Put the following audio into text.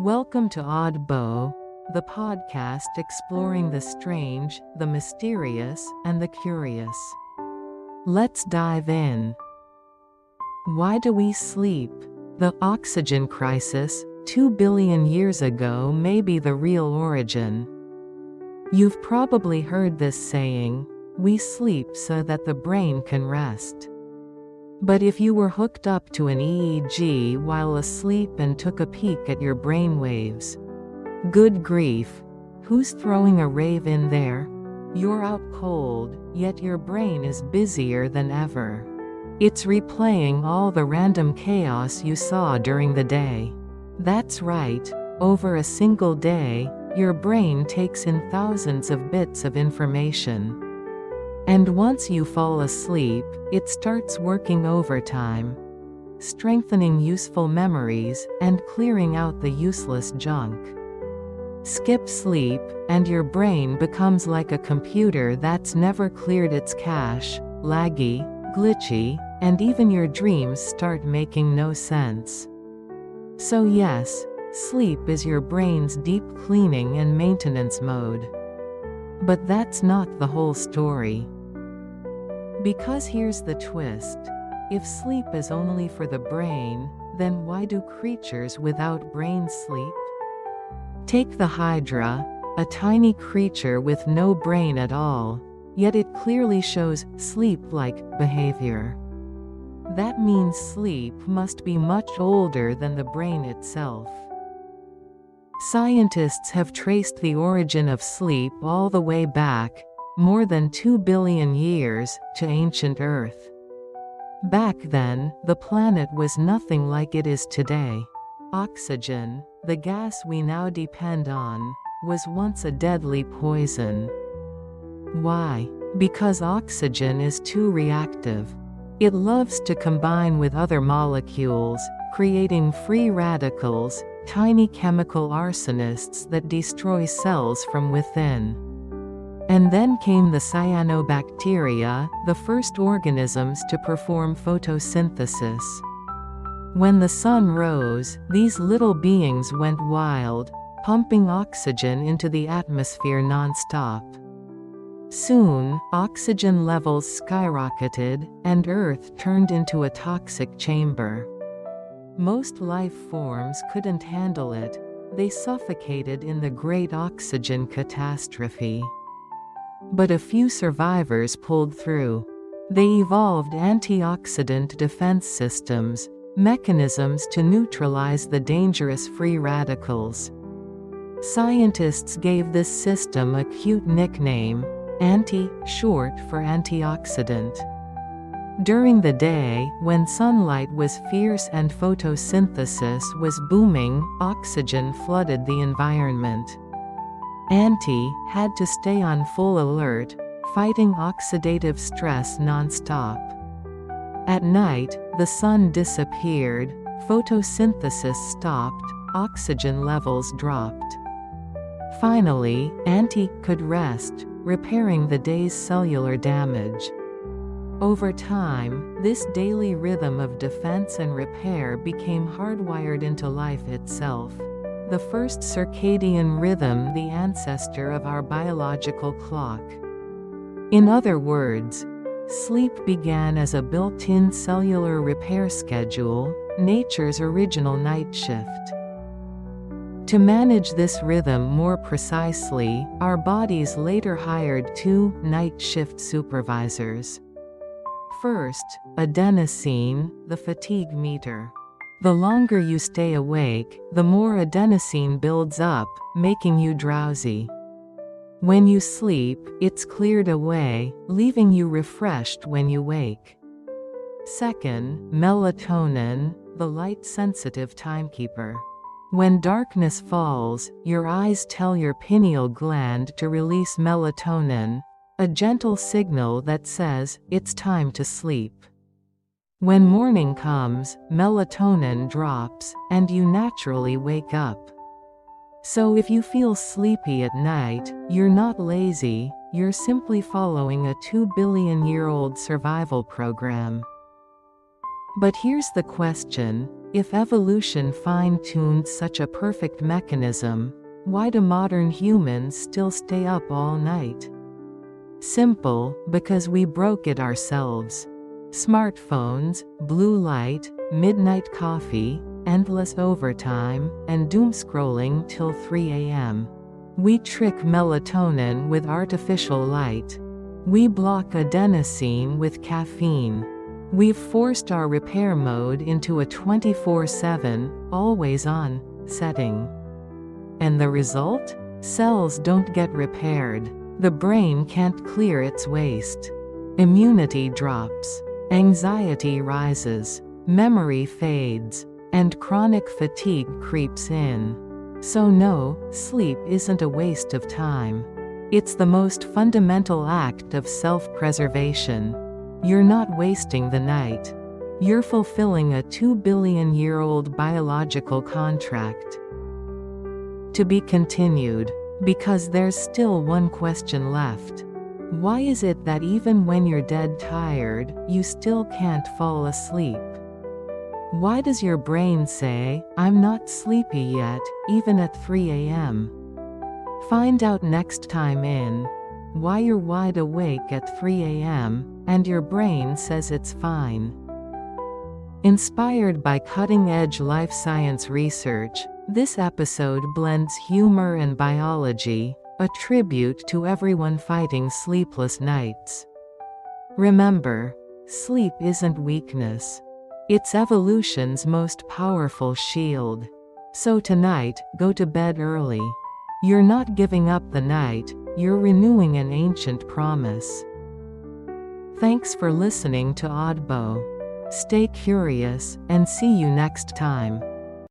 Welcome to Oddbo, the podcast exploring the strange, the mysterious, and the curious. Let's dive in. Why do we sleep? The oxygen crisis, 2 billion years ago, may be the real origin. You've probably heard this saying, we sleep so that the brain can rest. But if you were hooked up to an EEG while asleep and took a peek at your brainwaves, good grief, who's throwing a rave in there? You're out cold, yet your brain is busier than ever. It's replaying all the random chaos you saw during the day. That's right, over a single day, your brain takes in thousands of bits of information. And once you fall asleep, it starts working overtime, strengthening useful memories and clearing out the useless junk. Skip sleep, and your brain becomes like a computer that's never cleared its cache, laggy, glitchy, and even your dreams start making no sense. So yes, sleep is your brain's deep cleaning and maintenance mode. But that's not the whole story. Because here's the twist. If sleep is only for the brain, then why do creatures without brains sleep? Take the hydra, a tiny creature with no brain at all, yet it clearly shows sleep-like behavior. That means sleep must be much older than the brain itself. Scientists have traced the origin of sleep all the way back, more than 2 billion years, to ancient Earth. Back then, the planet was nothing like it is today. Oxygen, the gas we now depend on, was once a deadly poison. Why? Because oxygen is too reactive. It loves to combine with other molecules, creating free radicals, tiny chemical arsonists that destroy cells from within. And then came the cyanobacteria, the first organisms to perform photosynthesis. When the sun rose, these little beings went wild, pumping oxygen into the atmosphere non-stop. Soon, oxygen levels skyrocketed, and Earth turned into a toxic chamber. Most life forms couldn't handle it. They suffocated in the Great Oxygen Catastrophe. But a few survivors pulled through. They evolved antioxidant defense systems, mechanisms to neutralize the dangerous free radicals. Scientists gave this system a cute nickname, anti, short for antioxidant. During the day, when sunlight was fierce and photosynthesis was booming, oxygen flooded the environment. Anti had to stay on full alert, fighting oxidative stress non-stop. At night, the sun disappeared, photosynthesis stopped, oxygen levels dropped. Finally, Anti could rest, repairing the day's cellular damage. Over time, this daily rhythm of defense and repair became hardwired into life itself. The first circadian rhythm, the ancestor of our biological clock. In other words, sleep began as a built-in cellular repair schedule, nature's original night shift. To manage this rhythm more precisely, our bodies later hired 2 night shift supervisors. First, adenosine, the fatigue meter. The longer you stay awake, the more adenosine builds up, making you drowsy. When you sleep, it's cleared away, leaving you refreshed when you wake. Second, melatonin, the light-sensitive timekeeper. When darkness falls, your eyes tell your pineal gland to release melatonin, a gentle signal that says, it's time to sleep. When morning comes, melatonin drops, and you naturally wake up. So if you feel sleepy at night, you're not lazy, you're simply following a 2 billion-year-old survival program. But here's the question, If evolution fine-tuned such a perfect mechanism, why do modern humans still stay up all night? Simple, because we broke it ourselves. Smartphones, blue light, midnight coffee, endless overtime, and doom scrolling till 3 a.m. We trick melatonin with artificial light. We block adenosine with caffeine. We've forced our repair mode into a 24/7, always-on setting. And the result? Cells don't get repaired. The brain can't clear its waste. Immunity drops. Anxiety rises. Memory fades. And chronic fatigue creeps in. So no, sleep isn't a waste of time. It's the most fundamental act of self-preservation. You're not wasting the night. You're fulfilling a 2-billion-year-old biological contract. To be continued. Because there's still one question left. Why is it that even when you're dead tired, you still can't fall asleep? Why does your brain say, "I'm not sleepy yet," even at 3 a.m.? Find out next time in Why You're Wide Awake at 3 a.m., and your brain says it's fine. Inspired by cutting-edge life science research, this episode blends humor and biology, a tribute to everyone fighting sleepless nights. Remember, sleep isn't weakness. It's evolution's most powerful shield. So tonight, go to bed early. You're not giving up the night, you're renewing an ancient promise. Thanks for listening to Oddbo. Stay curious, and see you next time.